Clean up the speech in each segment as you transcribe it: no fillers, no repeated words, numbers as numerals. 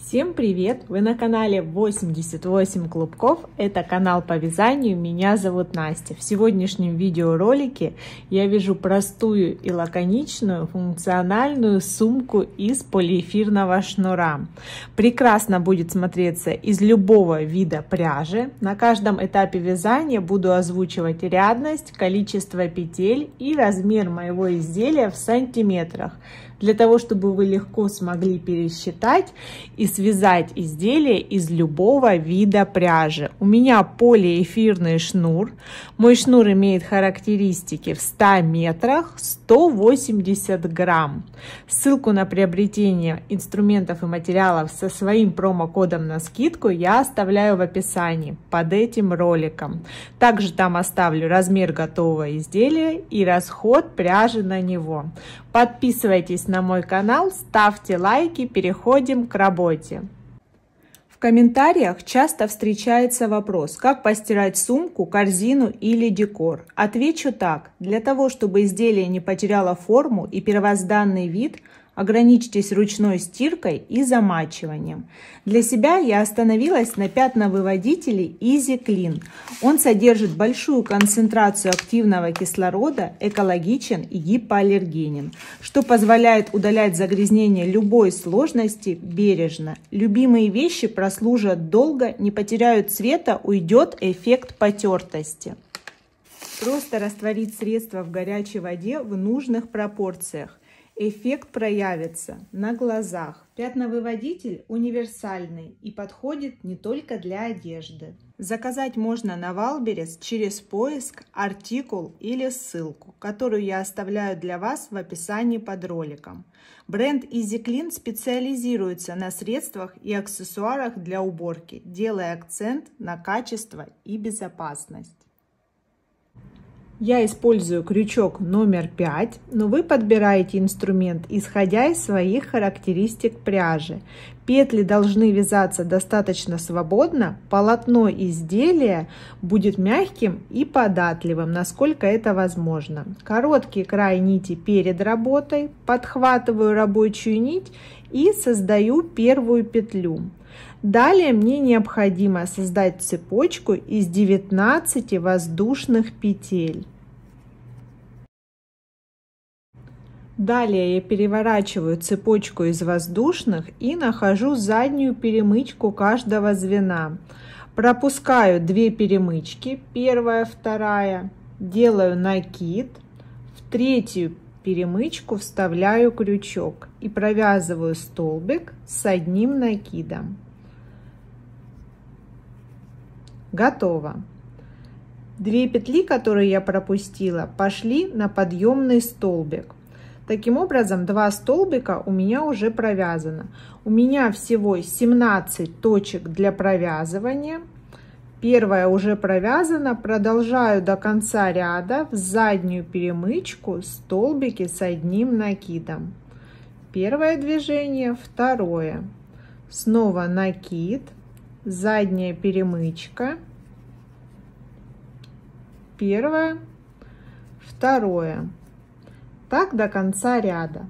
Всем привет! Вы на канале 88 клубков. Это канал по вязанию. Меня зовут Настя. В сегодняшнем видеоролике я вяжу простую и лаконичную функциональную сумку из полиэфирного шнура. Прекрасно будет смотреться из любого вида пряжи. На каждом этапе вязания буду озвучивать рядность, количество петель и размер моего изделия в сантиметрах, для того, чтобы вы легко смогли пересчитать и связать изделие из любого вида пряжи. У меня полиэфирный шнур. Мой шнур имеет характеристики в 100 метрах 180 грамм. Ссылку на приобретение инструментов и материалов со своим промокодом на скидку я оставляю в описании под этим роликом. Также там оставлю размер готового изделия и расход пряжи на него. Подписывайтесь на мой канал, ставьте лайки, переходим к работе. В комментариях часто встречается вопрос, как постирать сумку, корзину или декор. Отвечу так: для того, чтобы изделие не потеряло форму и первозданный вид, ограничьтесь ручной стиркой и замачиванием. Для себя я остановилась на пятновыводителе Easy Clean. Он содержит большую концентрацию активного кислорода, экологичен и гипоаллергенен, что позволяет удалять загрязнения любой сложности бережно. Любимые вещи прослужат долго, не потеряют цвета, уйдет эффект потертости. Просто растворить средство в горячей воде в нужных пропорциях. Эффект проявится на глазах. Пятновыводитель универсальный и подходит не только для одежды. Заказать можно на Валберес через поиск, артикул или ссылку, которую я оставляю для вас в описании под роликом. Бренд Easy Clean специализируется на средствах и аксессуарах для уборки, делая акцент на качество и безопасность. Я использую крючок номер 5, но вы подбираете инструмент, исходя из своих характеристик пряжи. Петли должны вязаться достаточно свободно, полотно изделия будет мягким и податливым, насколько это возможно. Короткий край нити перед работой, подхватываю рабочую нить и создаю первую петлю. Далее мне необходимо создать цепочку из 19 воздушных петель. Далее я переворачиваю цепочку из воздушных и нахожу заднюю перемычку каждого звена. Пропускаю 2 перемычки, первая, вторая, делаю накид, в третью перемычку вставляю крючок и провязываю столбик с одним накидом. Готово. 2 петли, которые я пропустила, пошли на подъемный столбик. Таким образом, 2 столбика у меня уже провязано. У меня всего 17 точек для провязывания. Первая уже провязана. Продолжаю до конца ряда в заднюю перемычку столбики с одним накидом. Первое движение, второе. Снова накид, задняя перемычка, первое, второе. Так до конца ряда.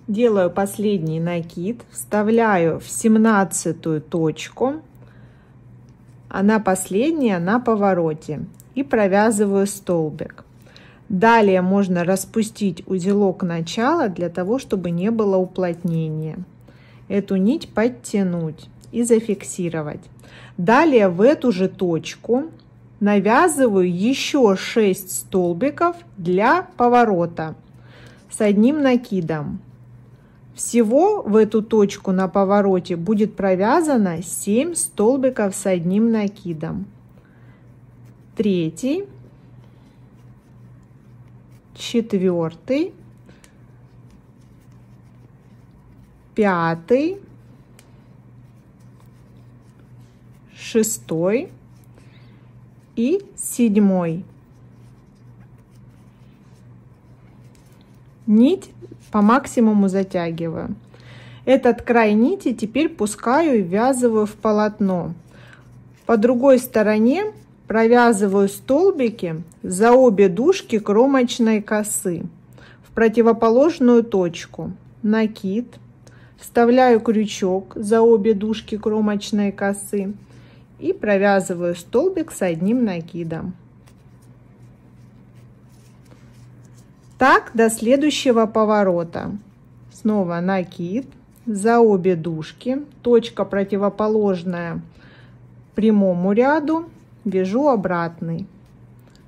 Делаю последний накид, вставляю в 17-ю точку, она последняя на повороте, и провязываю столбик. Далее можно распустить узелок начала для того, чтобы не было уплотнения. Эту нить подтянуть и зафиксировать. Далее в эту же точку навязываю еще 6 столбиков для поворота с одним накидом. Всего в эту точку на повороте будет провязано 7 столбиков с одним накидом. Третий, четвертый, пятый, шестой и 7. Нить по максимуму затягиваю. Этот край нити теперь пускаю и ввязываю в полотно. По другой стороне провязываю столбики за обе дужки кромочной косы в противоположную точку. накид, вставляю крючок за обе дужки кромочной косы и провязываю столбик с одним накидом. Так до следующего поворота. Снова накид за обе дужки, точка противоположная прямому ряду, вяжу обратный,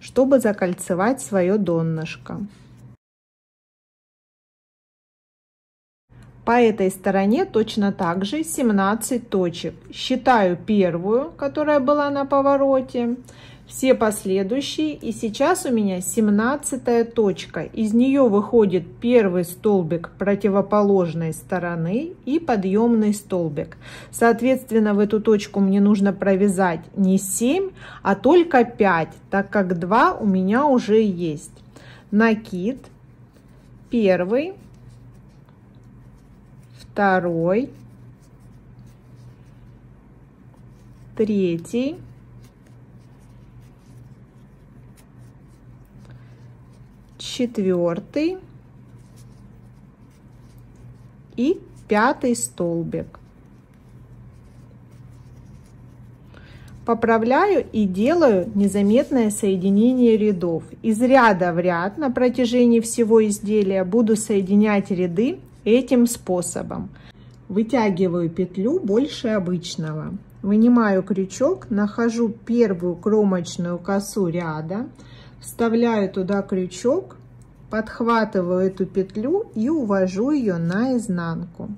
чтобы закольцевать свое донышко. По этой стороне точно так же 17 точек. Считаю первую, которая была на повороте, все последующие, и сейчас у меня 17-я точка. Из нее выходит первый столбик противоположной стороны и подъемный столбик. Соответственно, в эту точку мне нужно провязать не 7, а только 5, так как 2 у меня уже есть. Накид, первый, второй, третий, четвертый и пятый столбик. Поправляю и делаю незаметное соединение рядов. Из ряда в ряд на протяжении всего изделия буду соединять ряды этим способом. Вытягиваю петлю больше обычного. Вынимаю крючок, нахожу первую кромочную косу ряда, вставляю туда крючок, подхватываю эту петлю и увожу ее на изнанку.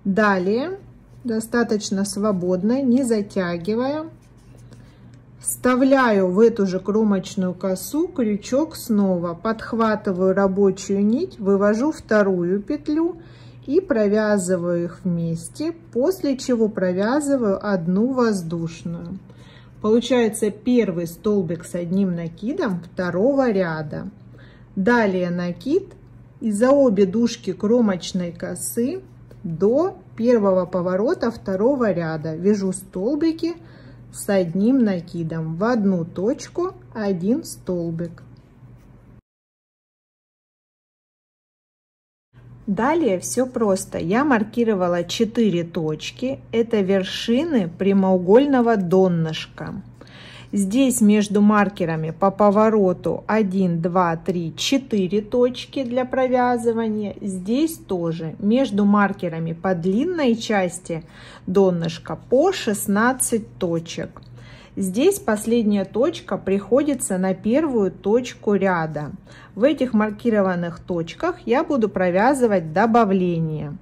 Далее достаточно свободно, не затягивая, вставляю в эту же кромочную косу крючок снова, подхватываю рабочую нить, вывожу вторую петлю и провязываю их вместе, после чего провязываю одну воздушную. Получается первый столбик с одним накидом второго ряда. Далее накид и за обе дужки кромочной косы до первого поворота второго ряда вяжу столбики с одним накидом в одну точку, один столбик. Далее все просто. Я маркировала 4 точки. Это вершины прямоугольного донышка. Здесь между маркерами по повороту 1, 2, 3, 4 точки для провязывания. Здесь тоже между маркерами по длинной части донышка по 16 точек. Здесь последняя точка приходится на первую точку ряда. В этих маркированных точках я буду провязывать добавление.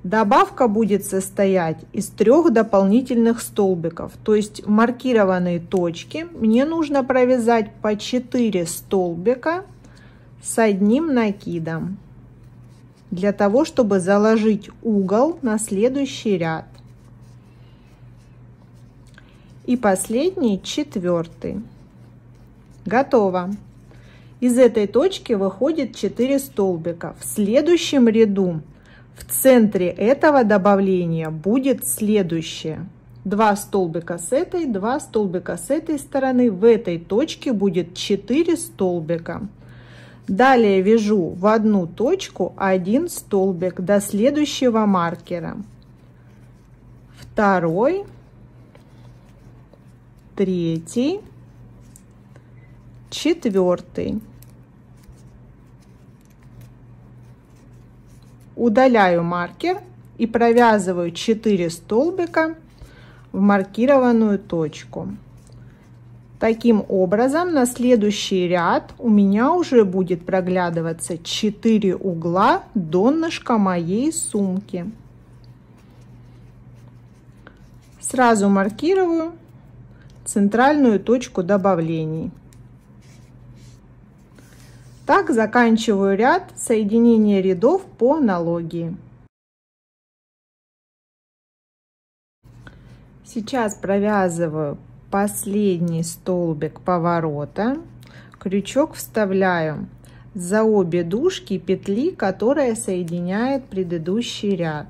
Добавка будет состоять из 3 дополнительных столбиков, то есть в маркированные точки мне нужно провязать по 4 столбика с одним накидом, для того, чтобы заложить угол на следующий ряд. И последний, 4. Готово. Из этой точки выходит 4 столбика. В следующем ряду в центре этого добавления будет следующее. 2 столбика с этой, 2 столбика с этой стороны. В этой точке будет 4 столбика. Далее вяжу в одну точку 1 столбик до следующего маркера. Второй, третий, 4. Удаляю маркер и провязываю 4 столбика в маркированную точку. Таким образом, на следующий ряд у меня уже будет проглядываться 4 угла донышка моей сумки. Сразу маркирую центральную точку добавлений. Так заканчиваю ряд соединения рядов по аналогии. Сейчас провязываю последний столбик поворота, крючок вставляю за обе дужки петли, которая соединяет предыдущий ряд.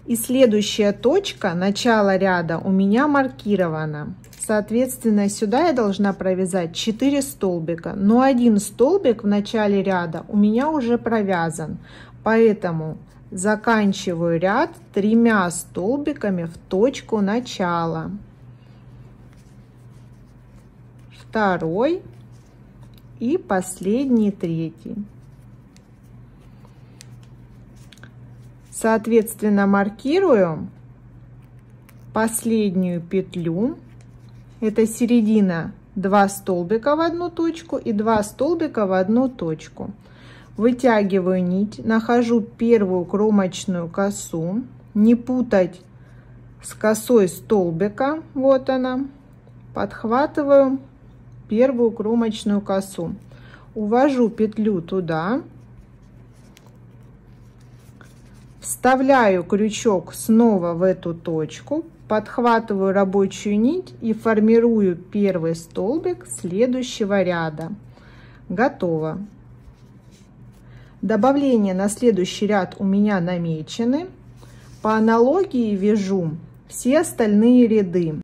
И следующая точка начала ряда у меня маркирована. Соответственно, сюда я должна провязать 4 столбика, но один столбик в начале ряда у меня уже провязан, поэтому заканчиваю ряд 3 столбиками в точку начала. Второй и последний, третий. Соответственно, маркирую последнюю петлю. Это середина, 2 столбика в одну точку и 2 столбика в одну точку. Вытягиваю нить, нахожу первую кромочную косу, не путать с косой столбика, вот она, подхватываю первую кромочную косу, увожу петлю туда, вставляю крючок снова в эту точку, подхватываю рабочую нить и формирую первый столбик следующего ряда. Готово. Добавления на следующий ряд у меня намечены. По аналогии вяжу все остальные ряды.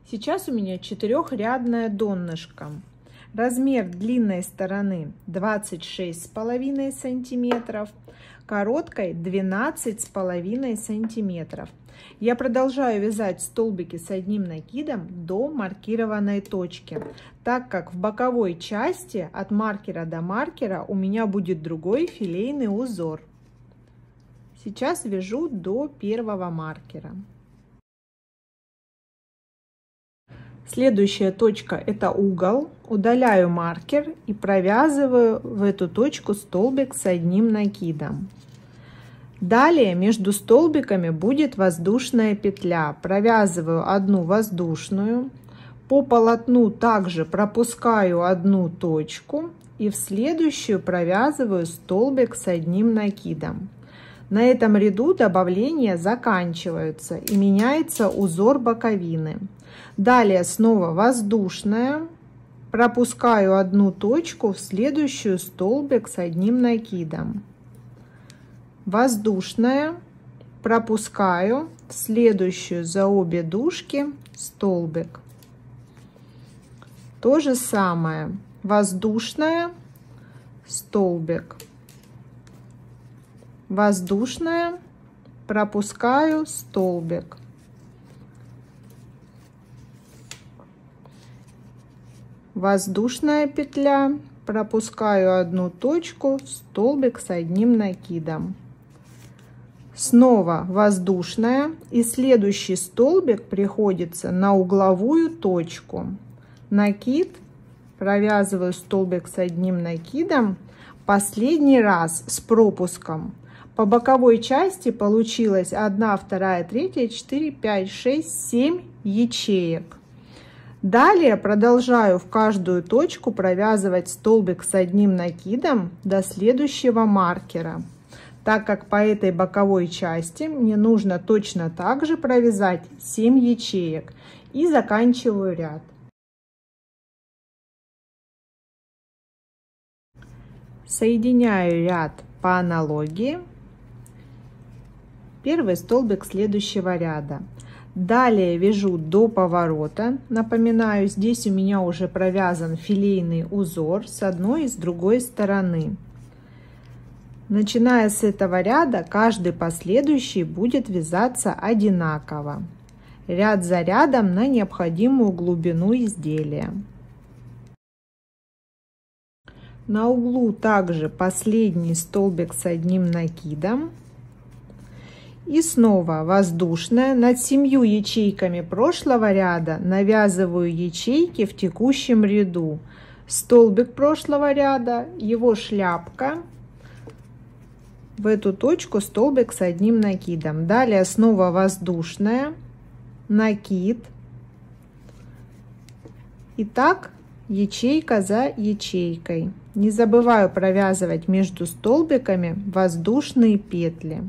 Сейчас у меня 4-рядное донышко. Размер длинной стороны 26,5 сантиметров, короткой 12,5 сантиметров. Я продолжаю вязать столбики с одним накидом до маркированной точки, так как в боковой части от маркера до маркера у меня будет другой филейный узор. Сейчас вяжу до первого маркера. Следующая точка — это угол. Удаляю маркер и провязываю в эту точку столбик с одним накидом. Далее между столбиками будет воздушная петля. Провязываю одну воздушную. По полотну также пропускаю одну точку и в следующую провязываю столбик с одним накидом. На этом ряду добавления заканчиваются и меняется узор боковины. Далее снова воздушная, пропускаю одну точку в следующую столбик с одним накидом. Воздушная, пропускаю в следующую за обе дужки столбик. То же самое, воздушная, столбик, воздушная, пропускаю столбик. Воздушная петля, пропускаю одну точку, столбик с одним накидом. Снова воздушная, и следующий столбик приходится на угловую точку. Накид, провязываю столбик с одним накидом, последний раз с пропуском. По боковой части получилось 1, 2, 3, 4, 5, 6, 7 ячеек. Далее продолжаю в каждую точку провязывать столбик с одним накидом до следующего маркера, так как по этой боковой части мне нужно точно так же провязать 7 ячеек, и заканчиваю ряд. Соединяю ряд по аналогии. Первый столбик следующего ряда. Далее вяжу до поворота. Напоминаю, здесь у меня уже провязан филейный узор с одной и с другой стороны. Начиная с этого ряда, каждый последующий будет вязаться одинаково, ряд за рядом на необходимую глубину изделия. На углу также последний столбик с одним накидом. И снова воздушная. Над 7 ячейками прошлого ряда навязываю ячейки в текущем ряду. Столбик прошлого ряда, его шляпка. В эту точку столбик с одним накидом. Далее снова воздушная, накид. И так ячейка за ячейкой. Не забываю провязывать между столбиками воздушные петли.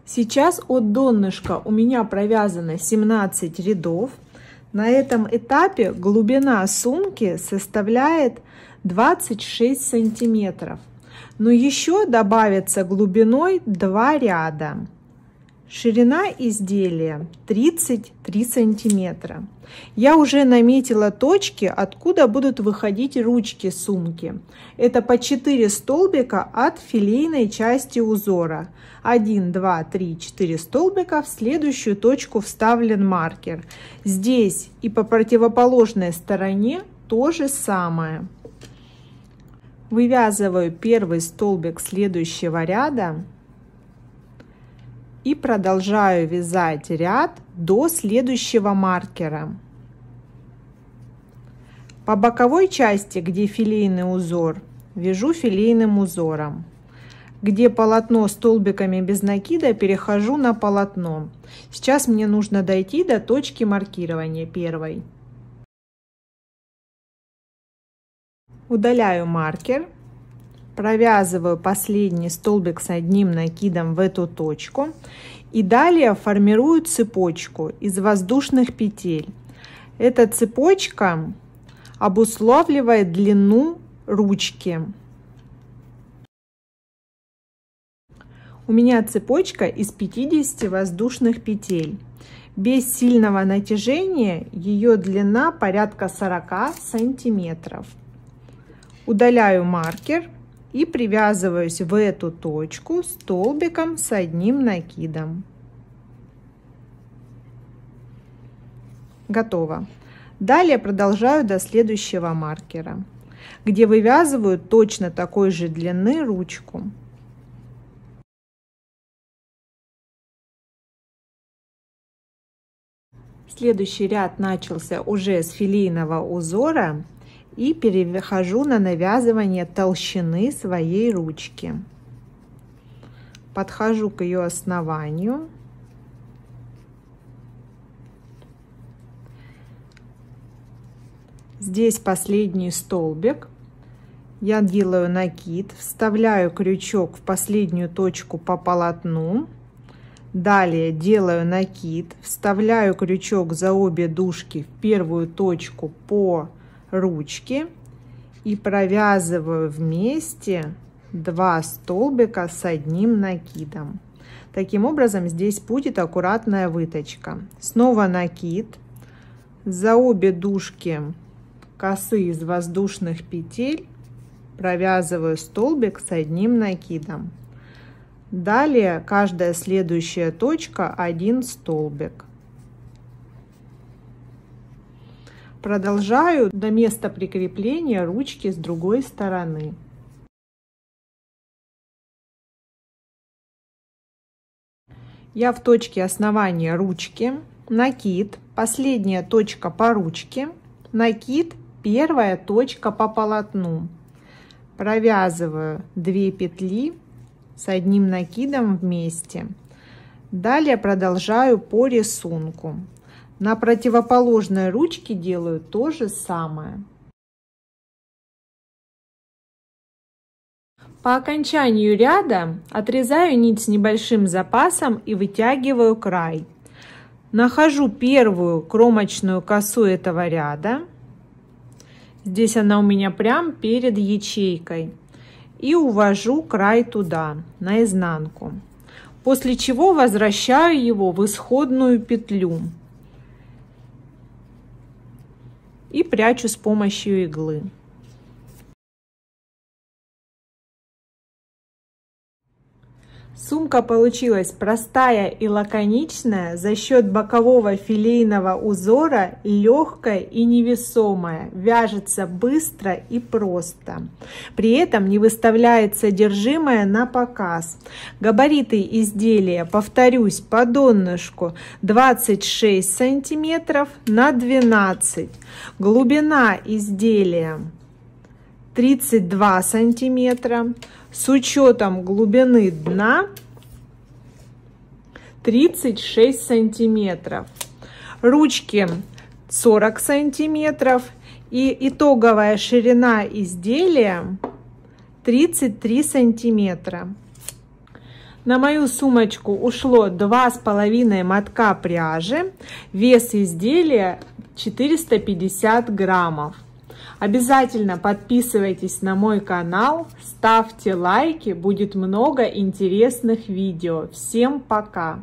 Сейчас от донышка у меня провязано 17 рядов. На этом этапе глубина сумки составляет 26 сантиметров. Но еще добавится глубиной 2 ряда. Ширина изделия 33 сантиметра. Я уже наметила точки, откуда будут выходить ручки сумки. Это по 4 столбика от филейной части узора. 1, 2, 3, 4 столбика. В следующую точку вставлен маркер. Здесь и по противоположной стороне то же самое. Вывязываю первый столбик следующего ряда и продолжаю вязать ряд до следующего маркера. По боковой части, где филейный узор, вяжу филейным узором. Где полотно столбиками без накида, перехожу на полотно. Сейчас мне нужно дойти до точки маркирования первой. Удаляю маркер, провязываю последний столбик с одним накидом в эту точку и далее формирую цепочку из воздушных петель. Эта цепочка обуславливает длину ручки. У меня цепочка из 50 воздушных петель. Без сильного натяжения ее длина порядка 40 сантиметров. Удаляю маркер и привязываюсь в эту точку столбиком с одним накидом. Готово. Далее продолжаю до следующего маркера, где вывязываю точно такой же длины ручку. Следующий ряд начался уже с филейного узора. И перехожу на навязывание толщины своей ручки. Подхожу к ее основанию. Здесь последний столбик. Я делаю накид, вставляю крючок в последнюю точку по полотну. Далее делаю накид, вставляю крючок за обе дужки в первую точку по ручки и провязываю вместе 2 столбика с одним накидом. Таким образом здесь будет аккуратная выточка. Снова накид, за обе дужки косы из воздушных петель провязываю столбик с одним накидом. Далее каждая следующая точка 1 столбик. Продолжаю до места прикрепления ручки с другой стороны. Я в точке основания ручки, накид, последняя точка по ручке, накид, первая точка по полотну. Провязываю 2 петли с одним накидом вместе. Далее продолжаю по рисунку. На противоположной ручке делаю то же самое. По окончанию ряда отрезаю нить с небольшим запасом и вытягиваю край. Нахожу первую кромочную косу этого ряда. Здесь она у меня прям перед ячейкой. И увожу край туда, на изнанку. После чего возвращаю его в исходную петлю. И прячу с помощью иглы. Сумка получилась простая и лаконичная, за счет бокового филейного узора легкая и невесомая, вяжется быстро и просто. При этом не выставляет содержимое на показ. Габариты изделия, повторюсь, по донышку 26 сантиметров на 12. Глубина изделия 32 сантиметра. С учетом глубины дна 36 сантиметров. Ручки 40 сантиметров. И итоговая ширина изделия 33 сантиметра. На мою сумочку ушло 2,5 мотка пряжи. Вес изделия 450 граммов. Обязательно подписывайтесь на мой канал, ставьте лайки, будет много интересных видео. Всем пока!